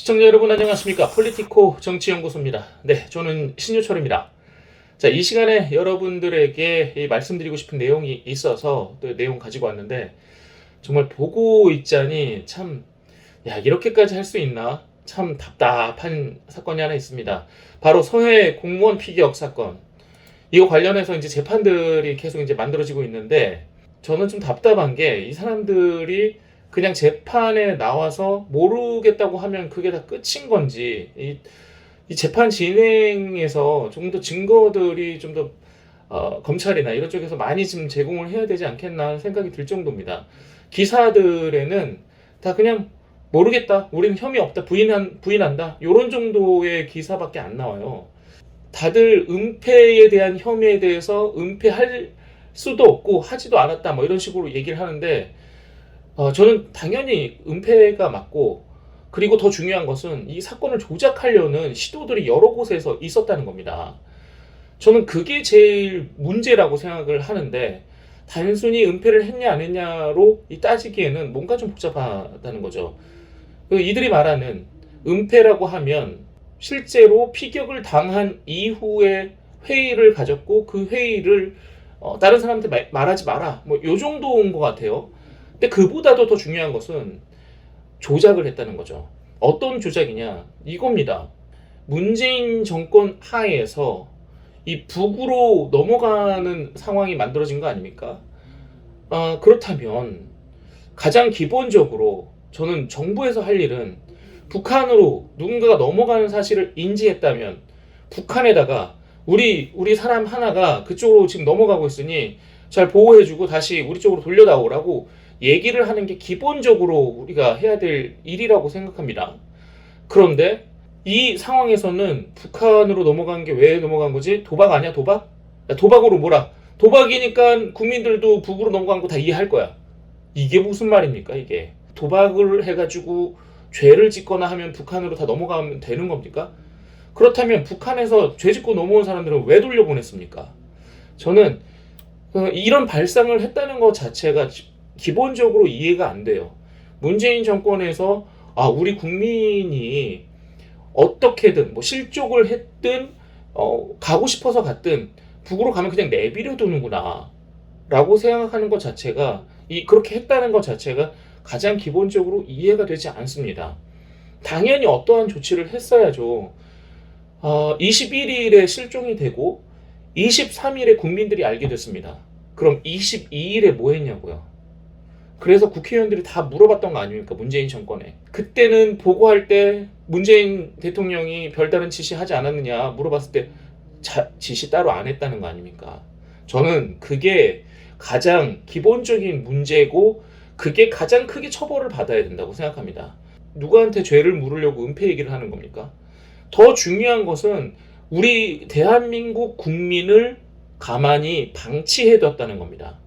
시청자 여러분 안녕하십니까? 폴리티코 정치연구소입니다. 네, 저는 신유철입니다. 자, 이 시간에 여러분들에게 말씀드리고 싶은 내용이 있어서 또 내용 가지고 왔는데 정말 보고 있자니 참, 야, 이렇게까지 할 수 있나? 참 답답한 사건이 하나 있습니다. 바로 서해 공무원 피격 사건. 이거 관련해서 이제 재판들이 계속 이제 만들어지고 있는데 저는 좀 답답한 게 이 사람들이 그냥 재판에 나와서 모르겠다고 하면 그게 다 끝인 건지 이 재판 진행에서 좀 더 증거들이 좀 더 검찰이나 이런 쪽에서 많이 좀 제공을 해야 되지 않겠나 하는 생각이 들 정도입니다. 기사들에는 다 그냥 모르겠다, 우리는 혐의 없다, 부인한다 이런 정도의 기사밖에 안 나와요. 다들 은폐에 대한 혐의에 대해서 은폐할 수도 없고 하지도 않았다 뭐 이런 식으로 얘기를 하는데 저는 당연히 은폐가 맞고, 그리고 더 중요한 것은 이 사건을 조작하려는 시도들이 여러 곳에서 있었다는 겁니다. 저는 그게 제일 문제라고 생각을 하는데 단순히 은폐를 했냐 안 했냐로 따지기에는 뭔가 좀 복잡하다는 거죠. 이들이 말하는 은폐라고 하면 실제로 피격을 당한 이후에 회의를 가졌고 그 회의를 다른 사람한테 말하지 마라 뭐 요 정도인 것 같아요. 근데 그보다도 더 중요한 것은 조작을 했다는 거죠. 어떤 조작이냐 이겁니다. 문재인 정권 하에서 이 북으로 넘어가는 상황이 만들어진 거 아닙니까? 그렇다면 가장 기본적으로 저는 정부에서 할 일은 북한으로 누군가가 넘어가는 사실을 인지했다면 북한에다가 우리 사람 하나가 그쪽으로 지금 넘어가고 있으니 잘 보호해주고 다시 우리 쪽으로 돌려다오라고 얘기를 하는 게 기본적으로 우리가 해야 될 일이라고 생각합니다. 그런데 이 상황에서는 북한으로 넘어간 게 왜 넘어간 거지? 도박 아니야, 도박? 야, 도박으로 뭐라? 도박이니까 국민들도 북으로 넘어간 거 다 이해할 거야. 이게 무슨 말입니까, 이게? 도박을 해가지고 죄를 짓거나 하면 북한으로 다 넘어가면 되는 겁니까? 그렇다면 북한에서 죄 짓고 넘어온 사람들은 왜 돌려보냈습니까? 저는 이런 발상을 했다는 것 자체가 기본적으로 이해가 안 돼요. 문재인 정권에서 우리 국민이 어떻게든 뭐 실족을 했든 가고 싶어서 갔든 북으로 가면 그냥 내비려 두는구나 라고 생각하는 것 자체가, 그렇게 했다는 것 자체가 가장 기본적으로 이해가 되지 않습니다. 당연히 어떠한 조치를 했어야죠. 21일에 실종이 되고 23일에 국민들이 알게 됐습니다. 그럼 22일에 뭐 했냐고요. 그래서 국회의원들이 다 물어봤던 거 아닙니까? 문재인 정권에. 그때는 보고할 때 문재인 대통령이 별다른 지시하지 않았느냐 물어봤을 때 지시 따로 안 했다는 거 아닙니까? 저는 그게 가장 기본적인 문제고 그게 가장 크게 처벌을 받아야 된다고 생각합니다. 누구한테 죄를 물으려고 은폐 얘기를 하는 겁니까? 더 중요한 것은 우리 대한민국 국민을 가만히 방치해뒀다는 겁니다.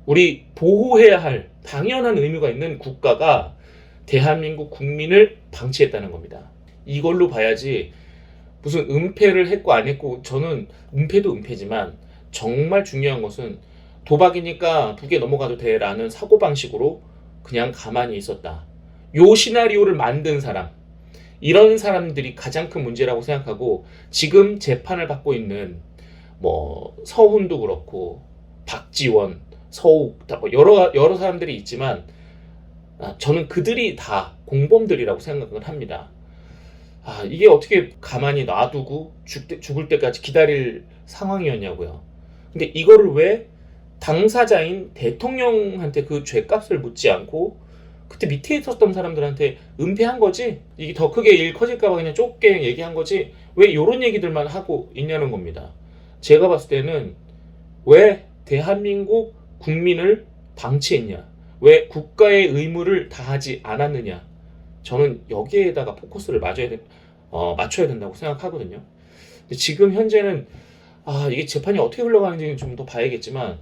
우리 보호해야 할 당연한 의무가 있는 국가가 대한민국 국민을 방치했다는 겁니다. 이걸로 봐야지 무슨 은폐를 했고 안 했고, 저는 은폐도 은폐지만 정말 중요한 것은 도박이니까 북에 넘어가도 돼라는 사고방식으로 그냥 가만히 있었다. 요 시나리오를 만든 사람, 이런 사람들이 가장 큰 문제라고 생각하고, 지금 재판을 받고 있는 뭐 서훈도 그렇고 박지원, 서욱 뭐 여러 사람들이 있지만 저는 그들이 다 공범들이라고 생각을 합니다. 이게 어떻게 가만히 놔두고 죽을 때까지 기다릴 상황이었냐고요. 근데 이거를 왜 당사자인 대통령한테 그 죄값을 묻지 않고 그때 밑에 있었던 사람들한테 은폐한 거지? 이게 더 크게 일 커질까봐 그냥 좁게 얘기한 거지? 왜 이런 얘기들만 하고 있냐는 겁니다. 제가 봤을 때는 왜 대한민국 국민을 방치했냐? 왜 국가의 의무를 다하지 않았느냐? 저는 여기에다가 포커스를 맞춰야 된다고 생각하거든요. 근데 지금 현재는 이게 재판이 어떻게 흘러가는지 좀 더 봐야겠지만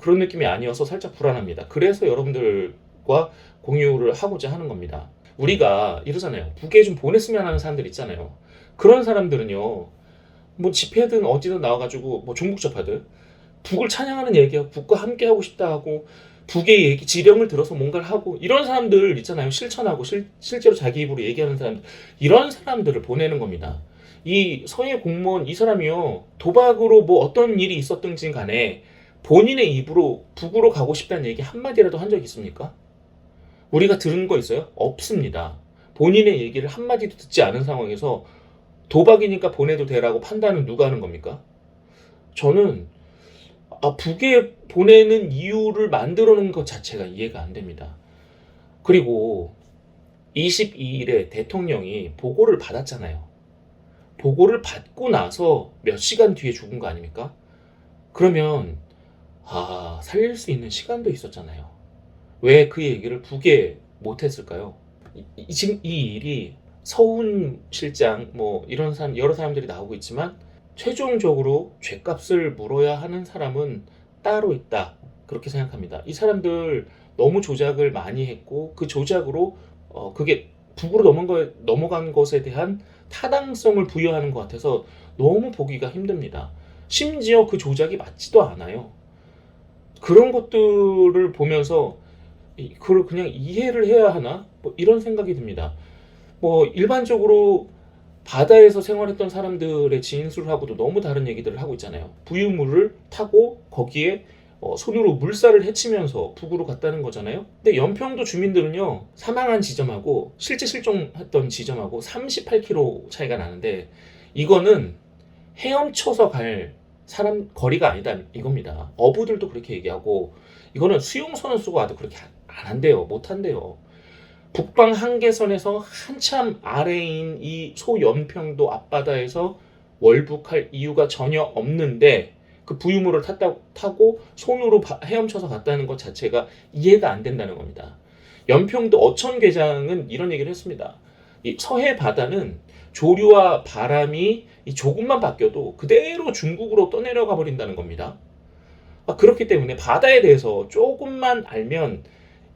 그런 느낌이 아니어서 살짝 불안합니다. 그래서 여러분들과 공유를 하고자 하는 겁니다. 우리가 이러잖아요. 북에 좀 보냈으면 하는 사람들 있잖아요. 그런 사람들은요, 뭐 집회든 어디든 나와가지고 뭐 종북 좌파들 북을 찬양하는 얘기야. 북과 함께 하고 싶다 하고 북의 얘기, 지령을 들어서 뭔가를 하고 이런 사람들 있잖아요. 실천하고 실제로 자기 입으로 얘기하는 사람들, 이런 사람들을 보내는 겁니다. 이 서해 공무원 이 사람이요, 도박으로 뭐 어떤 일이 있었든지 간에 본인의 입으로 북으로 가고 싶다는 얘기 한마디라도 한 적 있습니까? 우리가 들은 거 있어요? 없습니다. 본인의 얘기를 한마디도 듣지 않은 상황에서 도박이니까 보내도 되라고 판단은 누가 하는 겁니까? 저는 북에 보내는 이유를 만들어 놓은 것 자체가 이해가 안 됩니다. 그리고 22일에 대통령이 보고를 받았잖아요. 보고를 받고 나서 몇 시간 뒤에 죽은 거 아닙니까? 그러면 살릴 수 있는 시간도 있었잖아요. 왜 그 얘기를 북에 못했을까요? 지금 이 일이 서훈 실장 뭐 이런 사람, 여러 사람들이 나오고 있지만 최종적으로 죗값을 물어야 하는 사람은 따로 있다, 그렇게 생각합니다. 이 사람들 너무 조작을 많이 했고 그 조작으로 그게 북으로 넘어간 것에 대한 타당성을 부여하는 것 같아서 너무 보기가 힘듭니다. 심지어 그 조작이 맞지도 않아요. 그런 것들을 보면서 그걸 그냥 이해를 해야 하나? 뭐 이런 생각이 듭니다. 뭐 일반적으로 바다에서 생활했던 사람들의 진술하고도 너무 다른 얘기들을 하고 있잖아요. 부유물을 타고 거기에 손으로 물살을 헤치면서 북으로 갔다는 거잖아요. 근데 연평도 주민들은요, 사망한 지점하고 실제 실종했던 지점하고 38km 차이가 나는데 이거는 헤엄쳐서 갈 사람 거리가 아니다 이겁니다. 어부들도 그렇게 얘기하고 이거는 수용선수가 와도 그렇게 안 한대요. 못 한대요. 북방 한계선에서 한참 아래인 이 소연평도 앞바다에서 월북할 이유가 전혀 없는데 그 부유물을 타고 손으로 헤엄쳐서 갔다는 것 자체가 이해가 안 된다는 겁니다. 연평도 어천계장은 이런 얘기를 했습니다. 이 서해 바다는 조류와 바람이 조금만 바뀌어도 그대로 중국으로 떠내려가 버린다는 겁니다. 그렇기 때문에 바다에 대해서 조금만 알면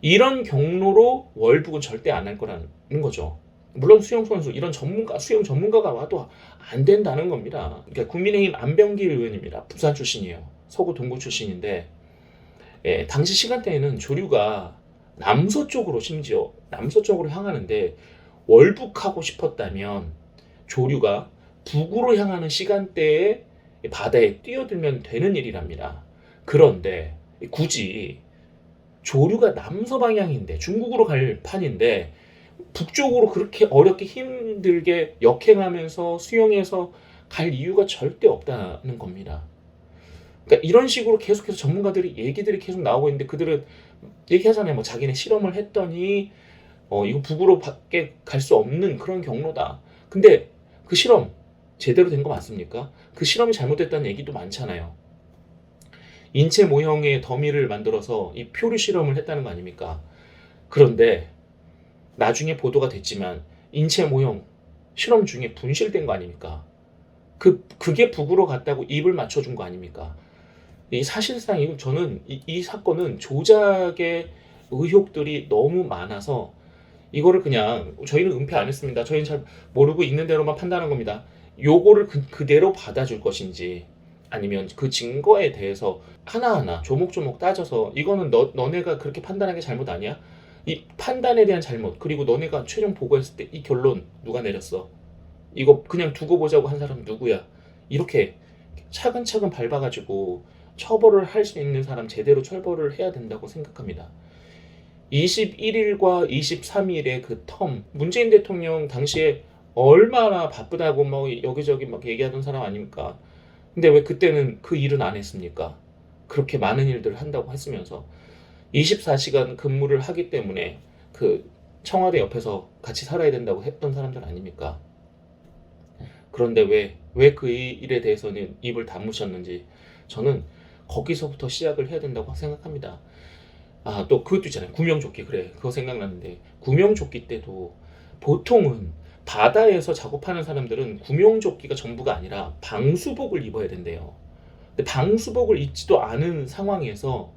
이런 경로로 월북은 절대 안 할 거라는 거죠. 물론 수영 선수 이런 수영 전문가가 와도 안 된다는 겁니다. 그러니까 국민의힘 안병길 의원입니다. 부산 출신이에요. 서구 동구 출신인데 당시 시간대에는 조류가 남서쪽으로, 심지어 남서쪽으로 향하는데 월북하고 싶었다면 조류가 북으로 향하는 시간대에 바다에 뛰어들면 되는 일이랍니다. 그런데 굳이 조류가 남서 방향인데 중국으로 갈 판인데 북쪽으로 그렇게 어렵게 힘들게 역행하면서 수영해서 갈 이유가 절대 없다는 겁니다. 그러니까 이런 식으로 계속해서 전문가들이 얘기들이 계속 나오고 있는데 그들은 얘기하잖아요. 뭐 자기네 실험을 했더니 이거 북으로 밖에 갈 수 없는 그런 경로다. 근데 그 실험 제대로 된 거 맞습니까? 그 실험이 잘못됐다는 얘기도 많잖아요. 인체 모형의 더미를 만들어서 이 표류 실험을 했다는 거 아닙니까? 그런데 나중에 보도가 됐지만 인체 모형 실험 중에 분실된 거 아닙니까? 그게 북으로 갔다고 입을 맞춰준 거 아닙니까? 이 사실상 저는 이 사건은 조작의 의혹들이 너무 많아서 이거를 그냥 저희는 은폐 안 했습니다. 저희는 잘 모르고 있는 대로만 판단한 겁니다. 요거를 그대로 받아줄 것인지 아니면 그 증거에 대해서 하나하나 조목조목 따져서 이거는 너네가 그렇게 판단한 게 잘못 아니야? 이 판단에 대한 잘못, 그리고 너네가 최종 보고했을 때 이 결론 누가 내렸어? 이거 그냥 두고 보자고 한 사람 누구야? 이렇게 차근차근 밟아가지고 처벌을 할 수 있는 사람 제대로 처벌을 해야 된다고 생각합니다. 21일과 23일의 그 텀, 문재인 대통령 당시에 얼마나 바쁘다고 뭐 여기저기 막 얘기하던 사람 아닙니까? 근데 왜 그때는 그 일은 안 했습니까? 그렇게 많은 일들을 한다고 했으면서 24시간 근무를 하기 때문에 그 청와대 옆에서 같이 살아야 된다고 했던 사람들 아닙니까? 그런데 왜 그 일에 대해서는 입을 다무셨는지 저는 거기서부터 시작을 해야 된다고 생각합니다. 또 그것도 있잖아요. 구명조끼. 그래, 그거 생각났는데 구명조끼 때도 보통은 바다에서 작업하는 사람들은 구명조끼가 전부가 아니라 방수복을 입어야 된대요. 근데 방수복을 입지도 않은 상황에서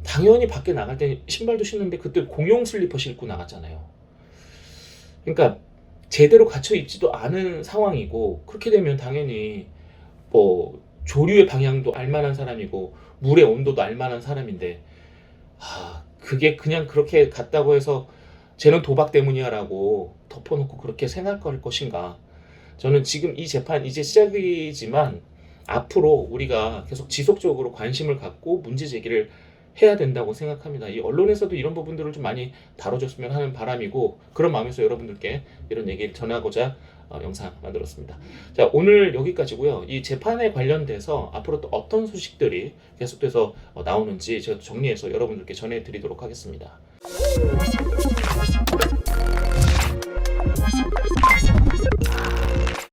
당연히 밖에 나갈 때 신발도 신는데 그때 공용 슬리퍼 신고 나갔잖아요. 그러니까 제대로 갖춰 입지도 않은 상황이고, 그렇게 되면 당연히 뭐 조류의 방향도 알만한 사람이고 물의 온도도 알만한 사람인데 그게 그냥 그렇게 갔다고 해서 쟤는 도박 때문이야라고 덮어놓고 그렇게 생각할 것인가? 저는 지금 이 재판 이제 시작이지만 앞으로 우리가 계속 지속적으로 관심을 갖고 문제 제기를 해야 된다고 생각합니다. 이 언론에서도 이런 부분들을 좀 많이 다뤄줬으면 하는 바람이고, 그런 마음에서 여러분들께 이런 얘기를 전하고자 영상 만들었습니다. 자, 오늘 여기까지고요. 이 재판에 관련돼서 앞으로 또 어떤 소식들이 계속돼서 나오는지 제가 정리해서 여러분들께 전해드리도록 하겠습니다.